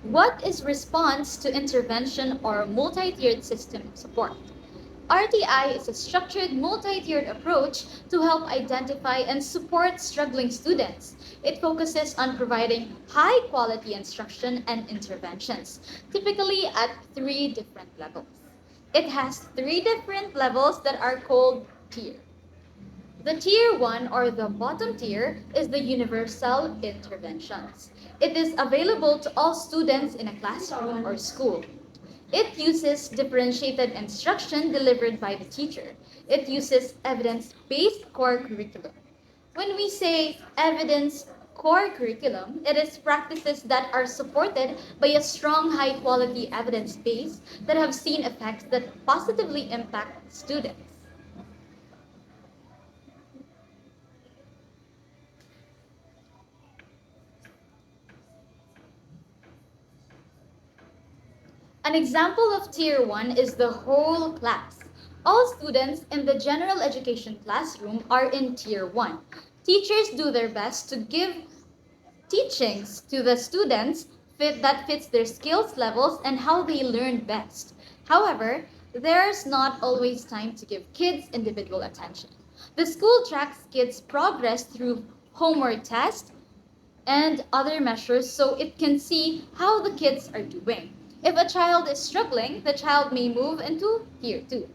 What is response to intervention or multi-tiered system support? RTI is a structured multi-tiered approach to help identify and support struggling students. It focuses on providing high-quality instruction and interventions, typically at three different levels. It has three different levels that are called tier. The tier 1 or the bottom tier is the universal interventions. It is available to all students in a classroom or school. It uses differentiated instruction delivered by the teacher. It uses evidence-based core curriculum. When we say evidence core curriculum, it is practices that are supported by a strong high-quality evidence base that have seen effects that positively impact students. An example of Tier 1 is the whole class. All students in the general education classroom are in Tier 1. Teachers do their best to give teachings to the students that fits their skills levels and how they learn best. However, there's not always time to give kids individual attention. The school tracks kids' progress through homework tests, and other measures so it can see how the kids are doing. If a child is struggling, the child may move into Tier 2.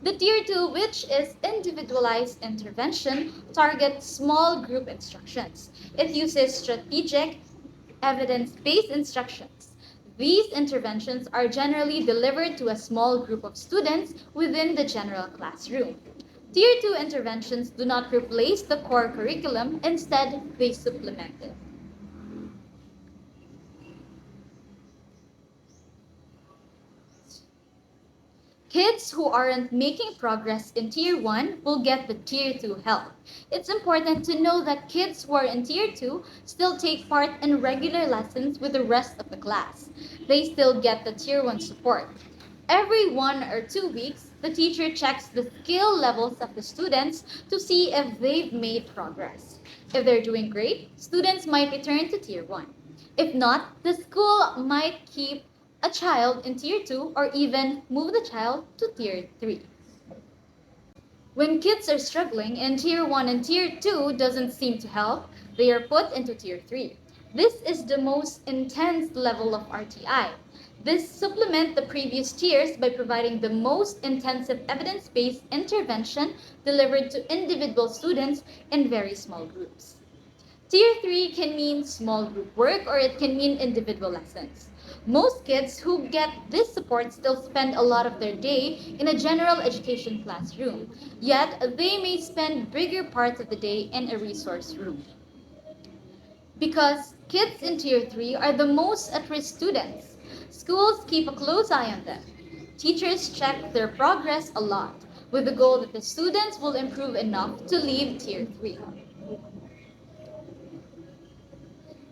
The Tier 2, which is individualized intervention, targets small group instructions. It uses strategic, evidence-based instructions. These interventions are generally delivered to a small group of students within the general classroom. Tier 2 interventions do not replace the core curriculum, instead, they supplement it. Kids who aren't making progress in Tier 1 will get the Tier 2 help. It's important to know that kids who are in Tier 2 still take part in regular lessons with the rest of the class. They still get the Tier 1 support. Every 1 or 2 weeks, the teacher checks the skill levels of the students to see if they've made progress. If they're doing great, students might return to Tier 1. If not, the school might keep a child in Tier 2 or even move the child to Tier 3. When kids are struggling and Tier 1 and Tier 2 doesn't seem to help, they are put into Tier 3. This is the most intense level of RTI. This supplement the previous tiers by providing the most intensive evidence-based intervention delivered to individual students in very small groups. Tier 3 can mean small group work or it can mean individual lessons. Most kids who get this support still spend a lot of their day in a general education classroom, yet they may spend bigger parts of the day in a resource room. Because kids in Tier 3 are the most at-risk students, schools keep a close eye on them. Teachers check their progress a lot, with the goal that the students will improve enough to leave Tier 3.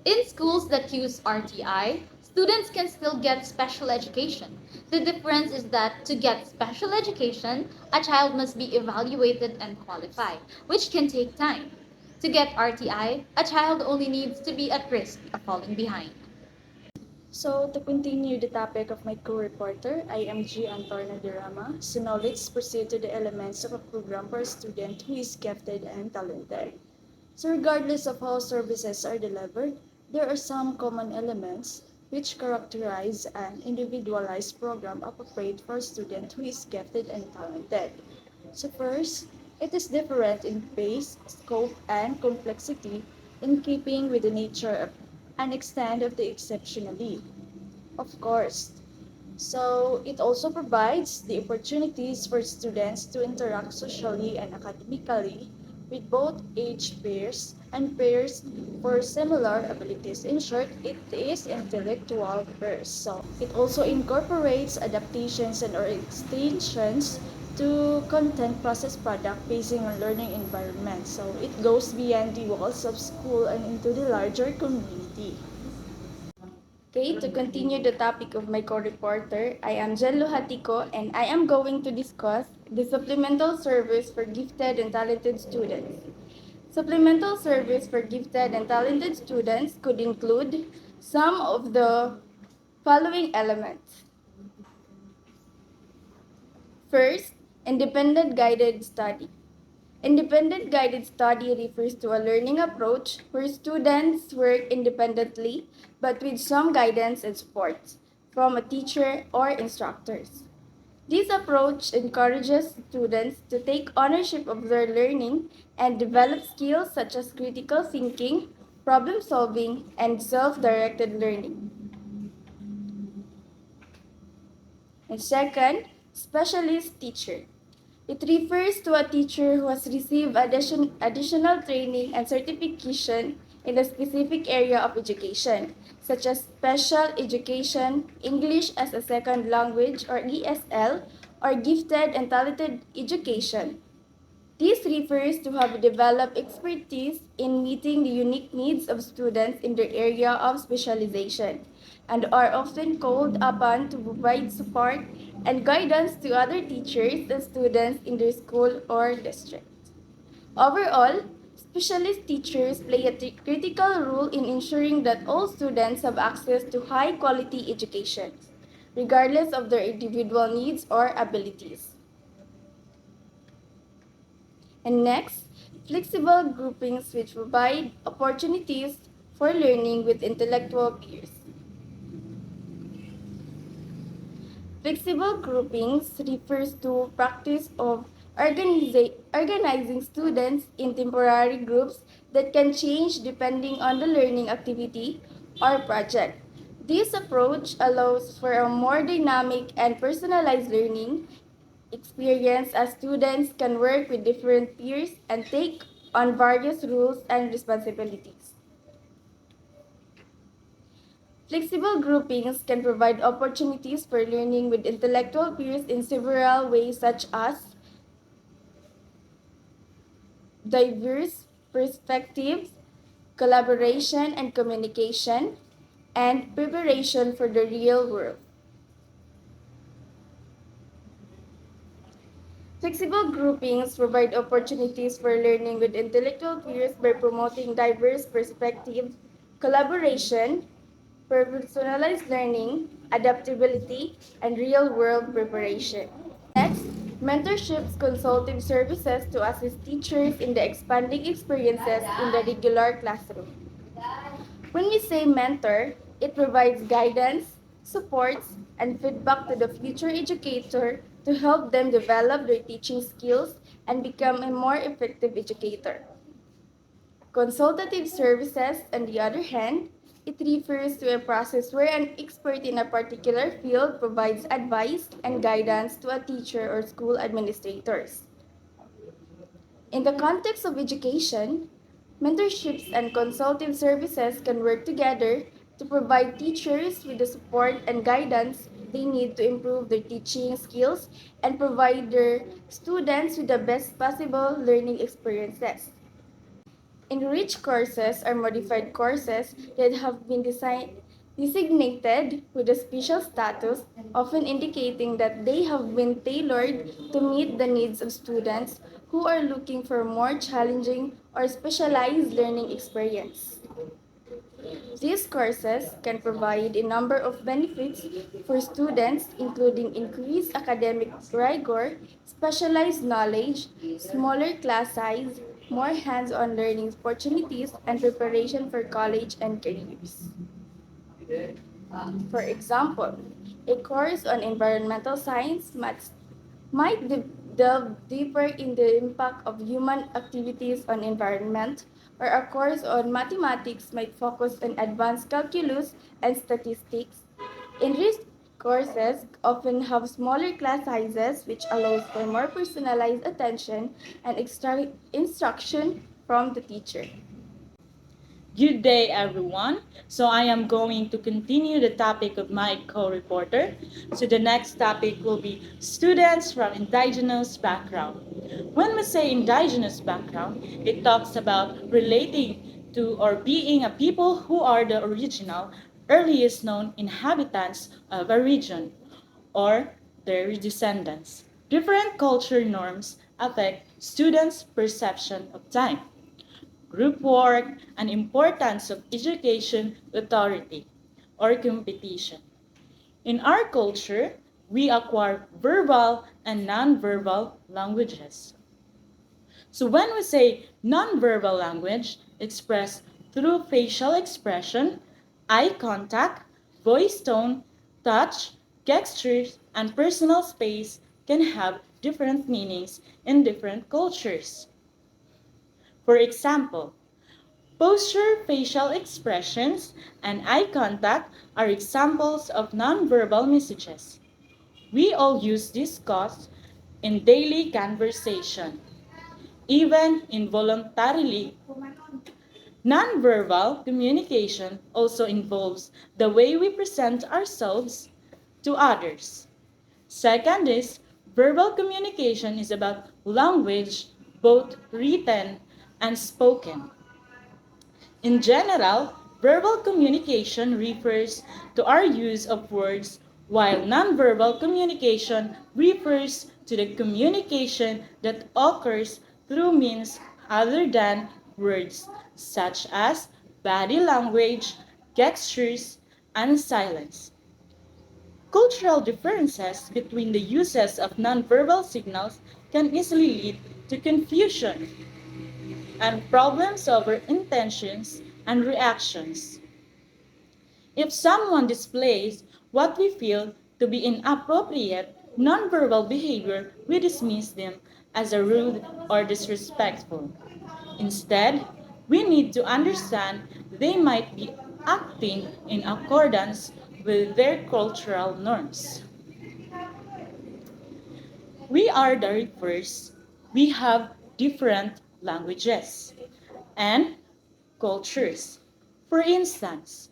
In schools that use RTI, students can still get special education. The difference is that to get special education, a child must be evaluated and qualified, which can take time. To get RTI, a child only needs to be at risk of falling behind. So, to continue the topic of my co-reporter, I am G. Antorna Dirama. So now let's proceed to the elements of a program for a student who is gifted and talented. So regardless of how services are delivered, there are some common elements which characterize an individualized program appropriate for a student who is gifted and talented. So first, it is different in pace, scope, and complexity in keeping with the nature of and extent of the exceptional need. Of course, so it also provides the opportunities for students to interact socially and academically with both age peers and peers for similar abilities. In short, it is intellectual first. So it also incorporates adaptations and or extensions to content process product based on learning environment. So it goes beyond the walls of school and into the larger community. Okay, to continue the topic of my co-reporter, I am Jen Luhatico and I am going to discuss the supplemental service for gifted and talented students. Supplemental service for gifted and talented students could include some of the following elements. First, independent guided study. Independent guided study refers to a learning approach where students work independently but with some guidance and support from a teacher or instructors. This approach encourages students to take ownership of their learning and develop skills such as critical thinking, problem solving, and self directed learning. And second, specialist teacher. It refers to a teacher who has received additional training and certification in a specific area of education, such as special education, English as a second language or ESL, or gifted and talented education. This refers to have developed expertise in meeting the unique needs of students in their area of specialization and are often called upon to provide support and guidance to other teachers and students in their school or district. Overall, specialist teachers play a critical role in ensuring that all students have access to high quality education, regardless of their individual needs or abilities. And next, flexible groupings which provide opportunities for learning with intellectual peers. Flexible groupings refers to practice of organizing students in temporary groups that can change depending on the learning activity or project. This approach allows for a more dynamic and personalized learning experience as students can work with different peers and take on various roles and responsibilities. Flexible groupings can provide opportunities for learning with intellectual peers in several ways, such as diverse perspectives, collaboration and communication, and preparation for the real world. Flexible groupings provide opportunities for learning with intellectual peers by promoting diverse perspectives, collaboration, personalized learning, adaptability, and real world preparation. Next, mentorships consulting services to assist teachers in the expanding experiences in the regular classroom. When we say mentor, it provides guidance, supports, and feedback to the future educator to help them develop their teaching skills and become a more effective educator. Consultative services, on the other hand, it refers to a process where an expert in a particular field provides advice and guidance to a teacher or school administrators. In the context of education, mentorships and consultative services can work together to provide teachers with the support and guidance they need to improve their teaching skills and provide their students with the best possible learning experiences. Enriched courses are modified courses that have been designated with a special status, often indicating that they have been tailored to meet the needs of students who are looking for more challenging or specialized learning experience. These courses can provide a number of benefits for students, including increased academic rigor, specialized knowledge, smaller class size, more hands-on learning opportunities, and preparation for college and careers. For example, a course on environmental science might delve deeper in the impact of human activities on environment, or a course on mathematics might focus on advanced calculus and statistics. Enriched courses often have smaller class sizes, which allows for more personalized attention and extra instruction from the teacher. Good day, everyone. So I am going to continue the topic of my co-reporter. So the next topic will be students from indigenous background. When we say indigenous background, it talks about relating to or being a people who are the original, earliest known inhabitants of a region or their descendants. Different culture norms affect students' perception of time, group work, and importance of education authority or competition. In our culture, we acquire verbal and nonverbal languages. So when we say nonverbal language, expressed through facial expression, eye contact, voice tone, touch, gestures, and personal space can have different meanings in different cultures. For example, posture, facial expressions, and eye contact are examples of nonverbal messages. We all use these cues in daily conversation, even involuntarily. Nonverbal communication also involves the way we present ourselves to others. Second is verbal communication is about language, both written and spoken. In general, verbal communication refers to our use of words, while nonverbal communication refers to the communication that occurs through means other than words, such as body language, gestures, and silence. Cultural differences between the uses of nonverbal signals can easily lead to confusion and problems over intentions and reactions. If someone displays what we feel to be inappropriate nonverbal behavior, we dismiss them as a rude or disrespectful. Instead, we need to understand they might be acting in accordance with their cultural norms. We are diverse. We have different languages and cultures. For instance,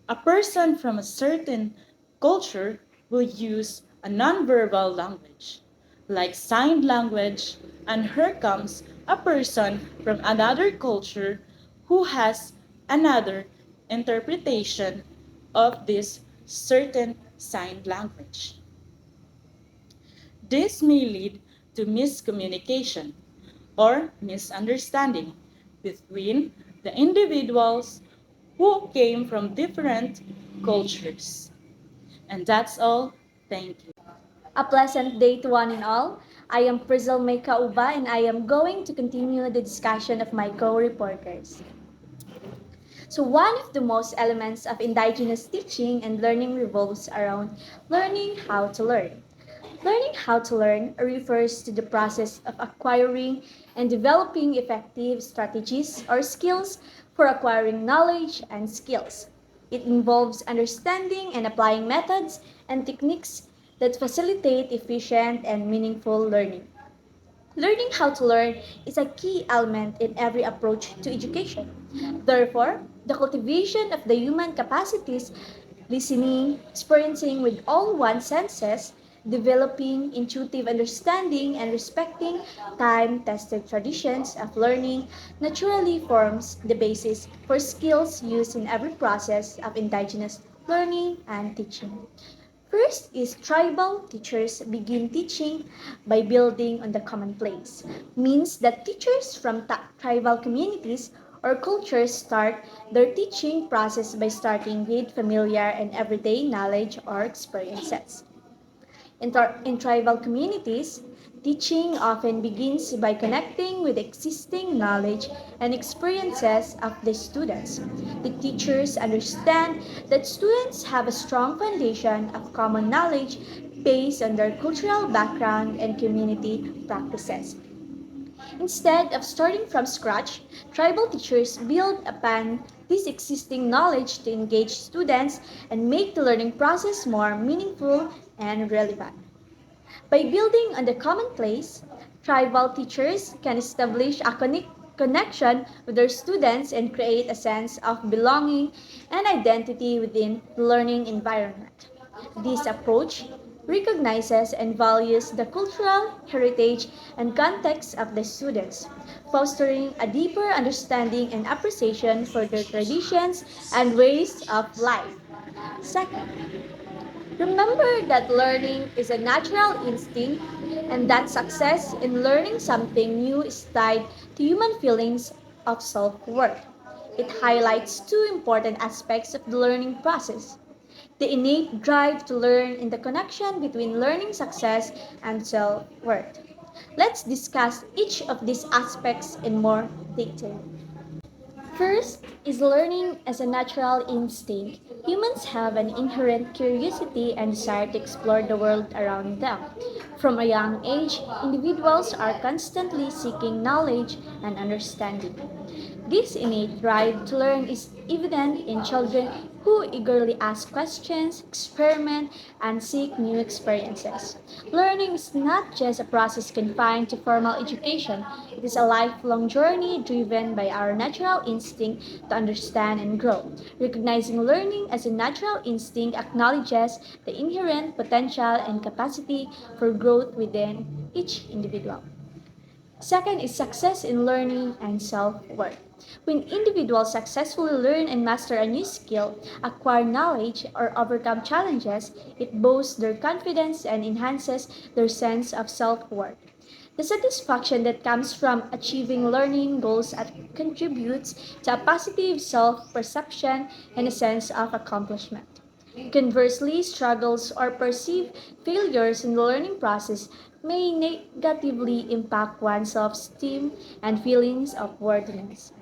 a person from a certain culture will use a nonverbal language, like sign language, and here comes a person from another culture who has another interpretation of this certain sign language. This may lead to miscommunication or misunderstanding between the individuals who came from different cultures. And that's all. Thank you. A pleasant day to one and all. I am Frizzle May Kauba and I am going to continue the discussion of my co-reporters. So one of the most elements of indigenous teaching and learning revolves around learning how to learn. Learning how to learn refers to the process of acquiring and developing effective strategies or skills for acquiring knowledge and skills. It involves understanding and applying methods and techniques that facilitate efficient and meaningful learning. Learning how to learn is a key element in every approach to education. Therefore, the cultivation of the human capacities, listening, experiencing with all one's senses, developing intuitive understanding, and respecting time tested traditions of learning naturally forms the basis for skills used in every process of indigenous learning and teaching. First is tribal teachers begin teaching by building on the commonplace. Means that teachers from tribal communities or cultures start their teaching process by starting with familiar and everyday knowledge or experiences. In tribal communities, teaching often begins by connecting with existing knowledge and experiences of the students. The teachers understand that students have a strong foundation of common knowledge based on their cultural background and community practices. Instead of starting from scratch, tribal teachers build upon this existing knowledge to engage students and make the learning process more meaningful and relevant. By building on the commonplace, tribal teachers can establish a connection with their students and create a sense of belonging and identity within the learning environment. This approach recognizes and values the cultural heritage and context of the students, fostering a deeper understanding and appreciation for their traditions and ways of life. Second, remember that learning is a natural instinct and that success in learning something new is tied to human feelings of self worth. It highlights two important aspects of the learning process. the innate drive to learn, and the connection between learning success and self-worth. Let's discuss each of these aspects in more detail. First is learning as a natural instinct. Humans have an inherent curiosity and desire to explore the world around them. From a young age, individuals are constantly seeking knowledge and understanding. This innate drive to learn is evident in children who eagerly ask questions, experiment, and seek new experiences. Learning is not just a process confined to formal education, it is a lifelong journey driven by our natural instinct to understand and grow. Recognizing learning as a natural instinct acknowledges the inherent potential and capacity for growth within each individual. Second is success in learning and self-worth. When individuals successfully learn and master a new skill, acquire knowledge, or overcome challenges, it boosts their confidence and enhances their sense of self-worth. The satisfaction that comes from achieving learning goals contributes to a positive self-perception and a sense of accomplishment. Conversely, struggles or perceived failures in the learning process may negatively impact one's self-esteem and feelings of worthiness.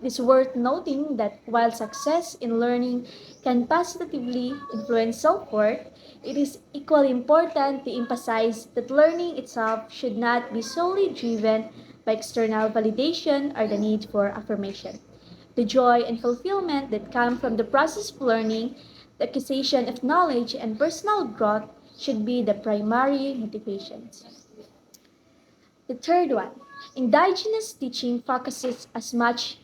It is worth noting that while success in learning can positively influence self-worth, it is equally important to emphasize that learning itself should not be solely driven by external validation or the need for affirmation. The joy and fulfillment that come from the process of learning, the acquisition of knowledge, and personal growth should be the primary motivations. The third one, indigenous teaching focuses as much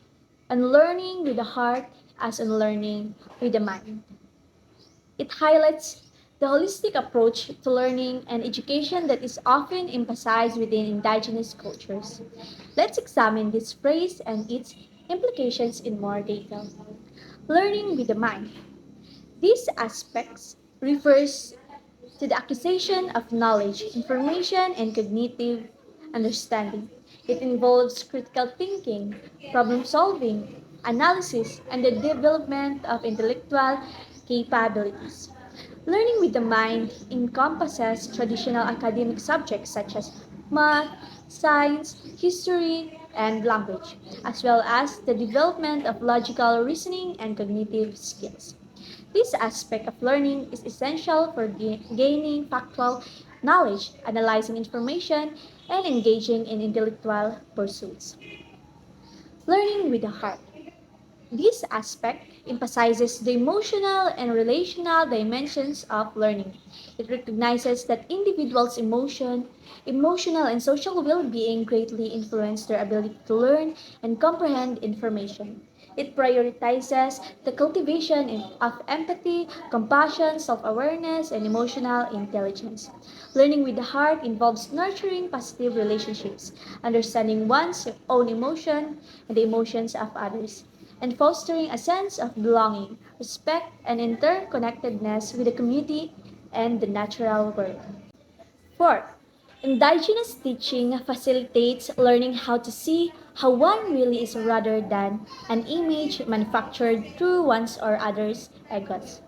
on learning with the heart as on learning with the mind. It highlights the holistic approach to learning and education that is often emphasized within indigenous cultures. Let's examine this phrase and its implications in more detail. Learning with the mind. These aspects refers to the acquisition of knowledge, information, and cognitive understanding. It involves critical thinking, problem solving, analysis, and the development of intellectual capabilities. Learning with the mind encompasses traditional academic subjects such as math, science, history, and language, as well as the development of logical reasoning and cognitive skills. This aspect of learning is essential for gaining factual knowledge, analyzing information, and engaging in intellectual pursuits. Learning with the heart. This aspect emphasizes the emotional and relational dimensions of learning. It recognizes that individuals' emotional and social well-being greatly influence their ability to learn and comprehend information. It prioritizes the cultivation of empathy, compassion, self-awareness, and emotional intelligence. Learning with the heart involves nurturing positive relationships, understanding one's own emotion and the emotions of others, and fostering a sense of belonging, respect, and interconnectedness with the community and the natural world. Fourth, indigenous teaching facilitates learning how to see how one really is rather than an image manufactured through one's or others' egos.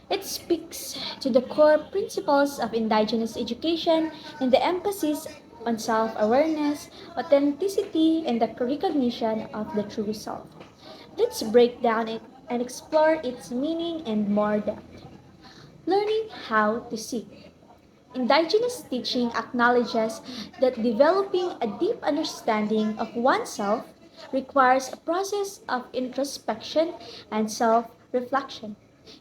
It speaks to the core principles of indigenous education and the emphasis on self awareness, authenticity, and the recognition of the true self. Let's break down it and explore its meaning and more depth. Learning how to see. Indigenous teaching acknowledges that developing a deep understanding of oneself requires a process of introspection and self reflection.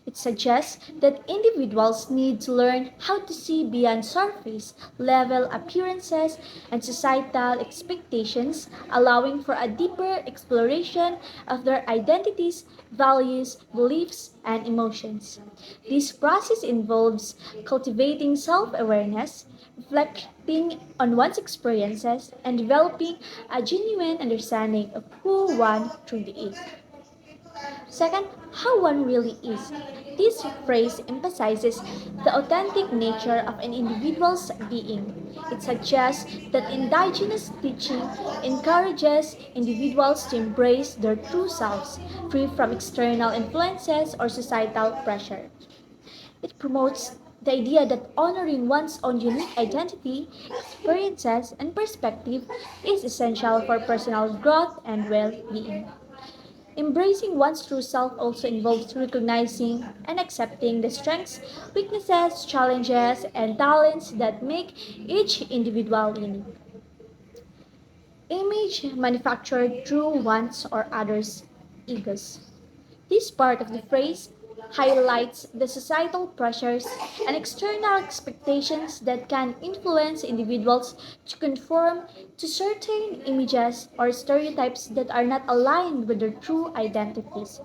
It suggests that individuals need to learn how to see beyond surface level appearances and societal expectations, allowing for a deeper exploration of their identities, values, beliefs, and emotions. This process involves cultivating self awareness, reflecting on one's experiences, and developing a genuine understanding of who one truly is. Second, how one really is. This phrase emphasizes the authentic nature of an individual's being. It suggests that indigenous teaching encourages individuals to embrace their true selves, free from external influences or societal pressure. It promotes the idea that honoring one's own unique identity, experiences, and perspective is essential for personal growth and well being. Embracing one's true self also involves recognizing and accepting the strengths, weaknesses, challenges, and talents that make each individual unique. Image manufactured through one's or others' egos. This part of the phrase highlights the societal pressures and external expectations that can influence individuals to conform to certain images or stereotypes that are not aligned with their true identities.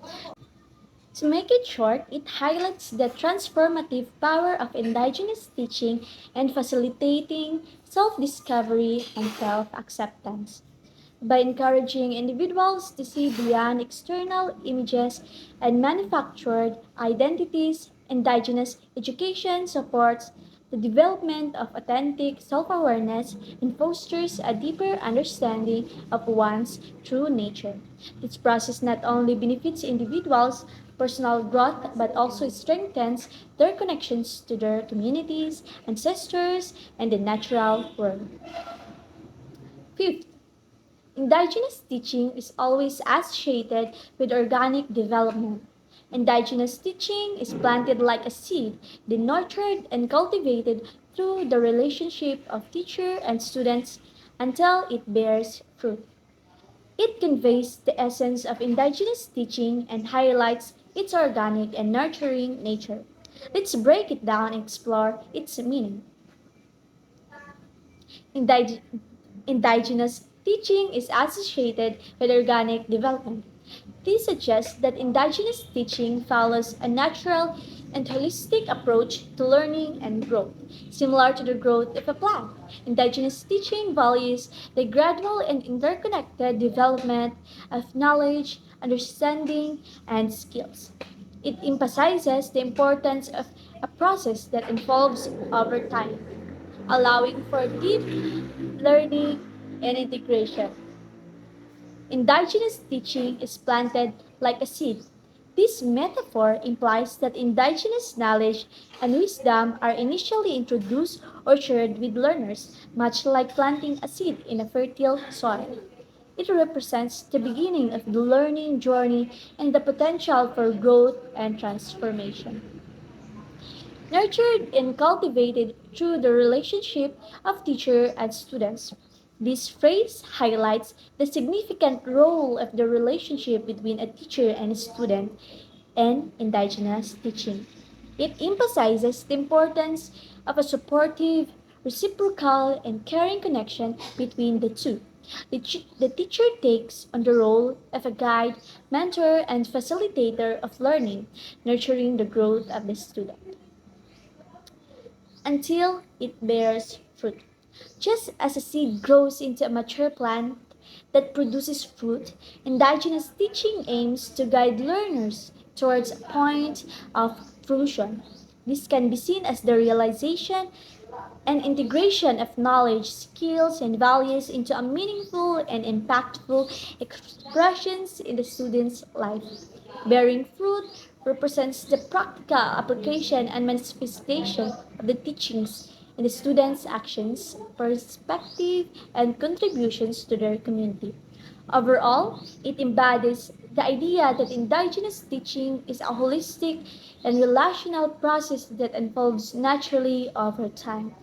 To make it short, it highlights the transformative power of indigenous teaching and facilitating self discovery and self acceptance. By encouraging individuals to see beyond external images and manufactured identities, indigenous education supports the development of authentic self awareness and fosters a deeper understanding of one's true nature. This process not only benefits individuals' personal growth but also strengthens their connections to their communities, ancestors, and the natural world. Fifth, indigenous teaching is always associated with organic development. Indigenous teaching is planted like a seed, then nurtured and cultivated through the relationship of teacher and students until it bears fruit. It conveys the essence of indigenous teaching and highlights its organic and nurturing nature. Let's break it down and explore its meaning. Indig- Indigenous teaching is associated with organic development. This suggests that indigenous teaching follows a natural and holistic approach to learning and growth, similar to the growth of a plant. Indigenous teaching values the gradual and interconnected development of knowledge, understanding, and skills. It emphasizes the importance of a process that evolves over time, allowing for deep learning and integration. Indigenous teaching is planted like a seed. This metaphor implies that indigenous knowledge and wisdom are initially introduced or shared with learners, much like planting a seed in a fertile soil. It represents the beginning of the learning journey and the potential for growth and transformation. Nurtured and cultivated through the relationship of teacher and students. This phrase highlights the significant role of the relationship between a teacher and a student in indigenous teaching. It emphasizes the importance of a supportive, reciprocal, and caring connection between the two. The teacher takes on the role of a guide, mentor, and facilitator of learning, nurturing the growth of the student until it bears fruit. Just as a seed grows into a mature plant that produces fruit, indigenous teaching aims to guide learners towards a point of fruition. This can be seen as the realization and integration of knowledge, skills, and values into a meaningful and impactful expressions in the student's life. Bearing fruit represents the practical application and manifestation of the teachings in the student's actions, perspective, and contributions to their community. Overall, it embodies the idea that indigenous teaching is a holistic and relational process that unfolds naturally over time.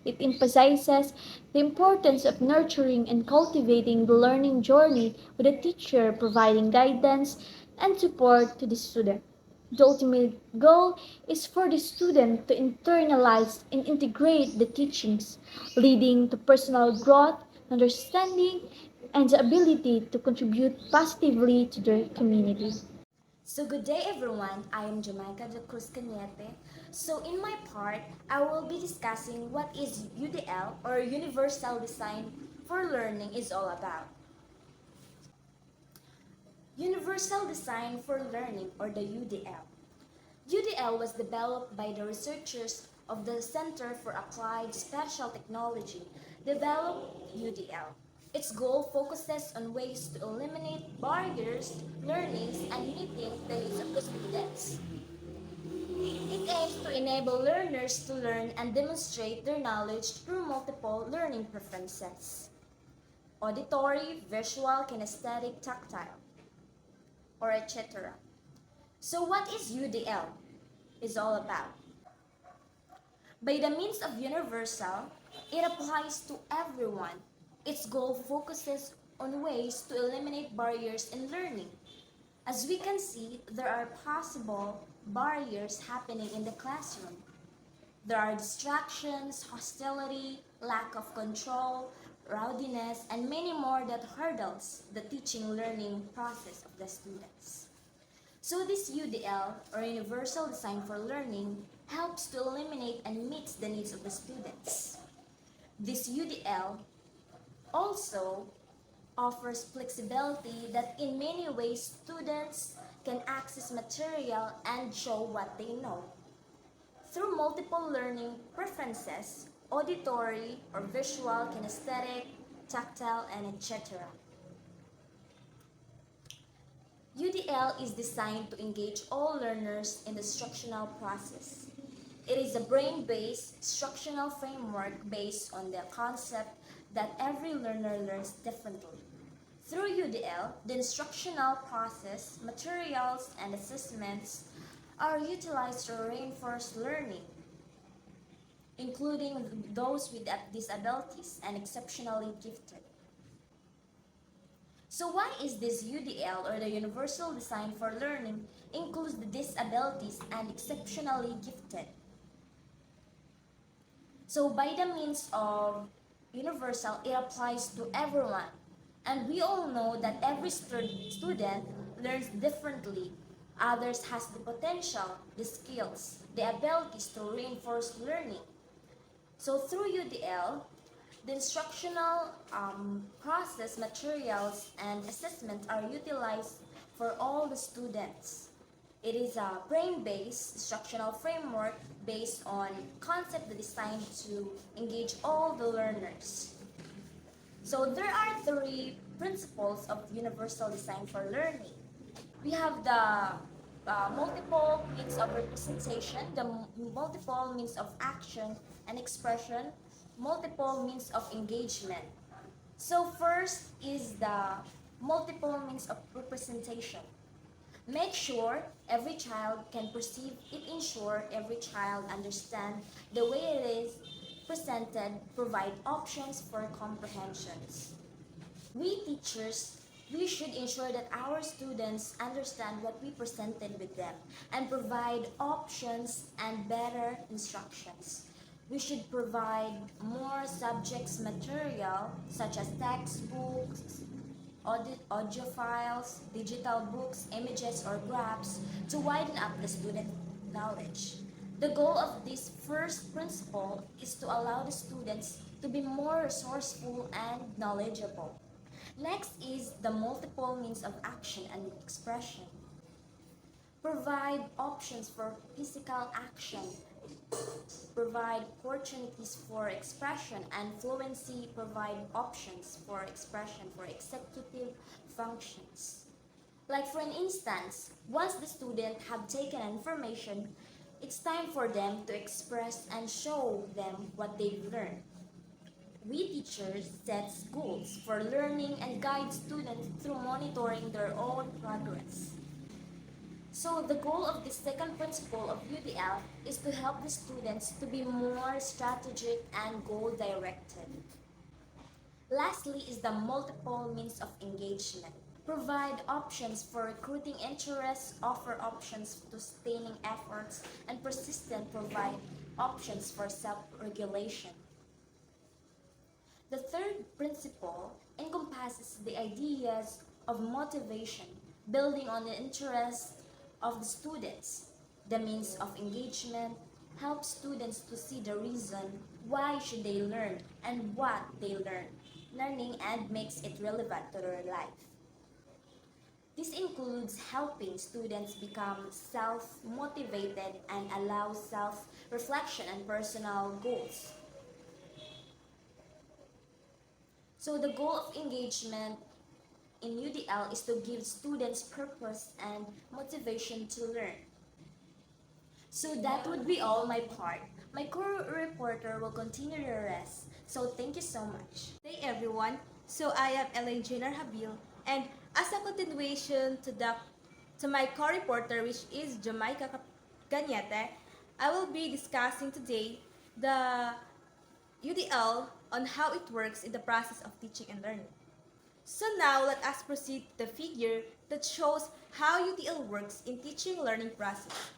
It emphasizes the importance of nurturing and cultivating the learning journey with a teacher providing guidance and support to the student. The ultimate goal is for the student to internalize and integrate the teachings, leading to personal growth, understanding, and the ability to contribute positively to their community. So good day everyone, I am Jamaica de Cruz Cañete. So in my part, I will be discussing what is UDL or Universal Design for Learning is all about. Universal Design for Learning or the UDL. UDL was developed by the researchers of the Center for Applied Special Technology, developed UDL. Its goal focuses on ways to eliminate barriers, learnings, and meeting the needs of the students. It aims to enable learners to learn and demonstrate their knowledge through multiple learning preferences: auditory, visual, kinesthetic, tactile, or etc. So what is UDL is all about? By the means of universal, it applies to everyone. Its goal focuses on ways to eliminate barriers in learning. As we can see, there are possible barriers happening in the classroom. There are distractions, hostility, lack of control, rowdiness, and many more that hurdles the teaching learning process of the students. So this UDL, or Universal Design for Learning, helps to eliminate and meets the needs of the students. This UDL also offers flexibility that in many ways students can access material and show what they know. Through multiple learning preferences, auditory or visual, kinesthetic, tactile, and etc. UDL is designed to engage all learners in the instructional process. It is a brain-based instructional framework based on the concept that every learner learns differently. Through UDL, the instructional process, materials, and assessments are utilized to reinforce learning, including those with disabilities and exceptionally gifted. So why is this UDL, or the Universal Design for Learning, includes the disabilities and exceptionally gifted? So by the means of universal, it applies to everyone. And we all know that every student learns differently. Others has the potential, the skills, the abilities to reinforce learning. So through UDL, the instructional process, materials, and assessment are utilized for all the students. It is a brain-based instructional framework based on concept designed to engage all the learners. So there are three principles of universal design for learning. We have the multiple means of representation, the multiple means of action and expression, multiple means of engagement. So first is the multiple means of representation. Make sure every child can perceive it, ensure every child understand the way it is presented, provide options for comprehensions. We teachers, we should ensure that our students understand what we presented with them and provide options and better instructions. We should provide more subjects material such as textbooks, audio files, digital books, images, or graphs to widen up the student knowledge. The goal of this first principle is to allow the students to be more resourceful and knowledgeable. Next is the multiple means of action and expression. Provide options for physical action. Provide opportunities for expression, and fluency provide options for expression for executive functions. Like for an instance, once the student have taken information, it's time for them to express and show them what they've learned. We teachers set goals for learning and guide students through monitoring their own progress. So the goal of the second principle of UDL is to help the students to be more strategic and goal-directed. Lastly is the multiple means of engagement. Provide options for recruiting interest, offer options to sustaining efforts, and persistent provide options for self-regulation. The third principle encompasses the ideas of motivation, building on the interest of the students. The means of engagement helps students to see the reason why should they learn and what they learn, learning and makes it relevant to their life. This includes helping students become self-motivated and allow self-reflection and personal goals. So the goal of engagement in UDL is to give students purpose and motivation to learn. So that would be all my part. My co-reporter will continue the rest. So thank you so much. Hey everyone, so I am Elaine Jenner Habil, and as a continuation to my co-reporter, which is Jamaica Ganyete, I will be discussing today the UDL on how it works in the process of teaching and learning. So now let us proceed to the figure that shows how UDL works in teaching learning process.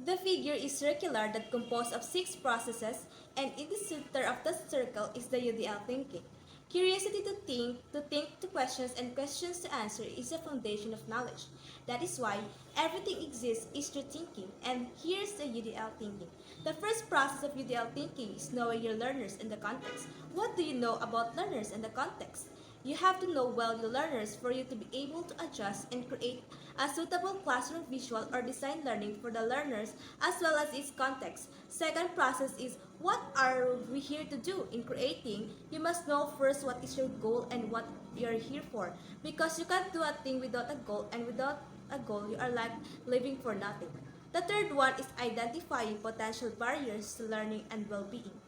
The figure is circular that composed of 6 processes, and in the center of the circle is the UDL thinking. Curiosity to think to questions, and questions to answer is the foundation of knowledge. That is why everything exists is through thinking, and here's the UDL thinking. The first process of UDL thinking is knowing your learners and the context. What do you know about learners and the context? You have to know well your learners for you to be able to adjust and create a suitable classroom visual or design learning for the learners as well as its context. Second process is what are we here to do in creating? You must know first what is your goal and what you're here for, because you can't do a thing without a goal, and without a goal you are like living for nothing. The third one is identifying potential barriers to learning and well-being.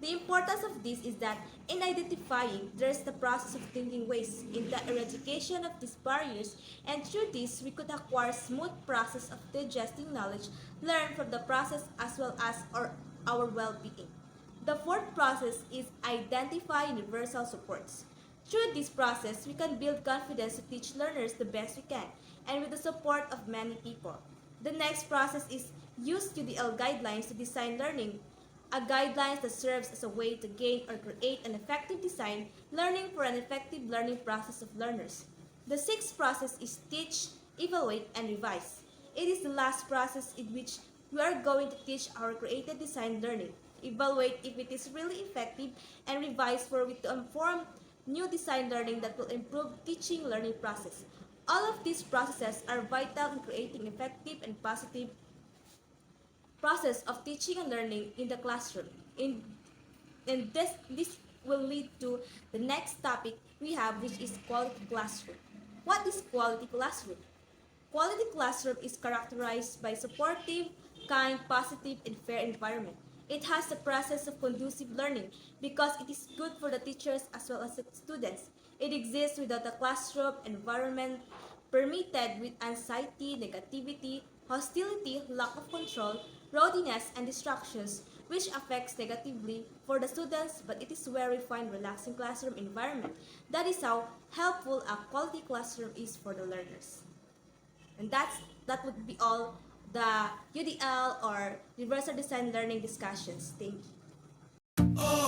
The importance of this is that in identifying, there's the process of thinking ways in the eradication of these barriers, and through this, we could acquire smooth process of digesting knowledge learned from the process as well as our well-being. The fourth process is identify universal supports. Through this process, we can build confidence to teach learners the best we can, and with the support of many people. The next process is use UDL guidelines to design learning, a guidelines that serves as a way to gain or create an effective design learning for an effective learning process of learners. The sixth process is teach, evaluate, and revise. It is the last process in which we are going to teach our created design learning, evaluate if it is really effective, and revise for it to inform new design learning that will improve teaching learning process. All of these processes are vital in creating effective and positive process of teaching and learning in the classroom. And this will lead to the next topic we have, which is quality classroom. What is quality classroom? Quality classroom is characterized by supportive, kind, positive, and fair environment. It has the process of conducive learning because it is good for the teachers as well as the students. It exists without a classroom environment permeated with anxiety, negativity, hostility, lack of control, rowdiness, and distractions, which affects negatively for the students, but it is where we find relaxing classroom environment. That is how helpful a quality classroom is for the learners. And that would be all the UDL or Universal Design Learning discussions. Thank you.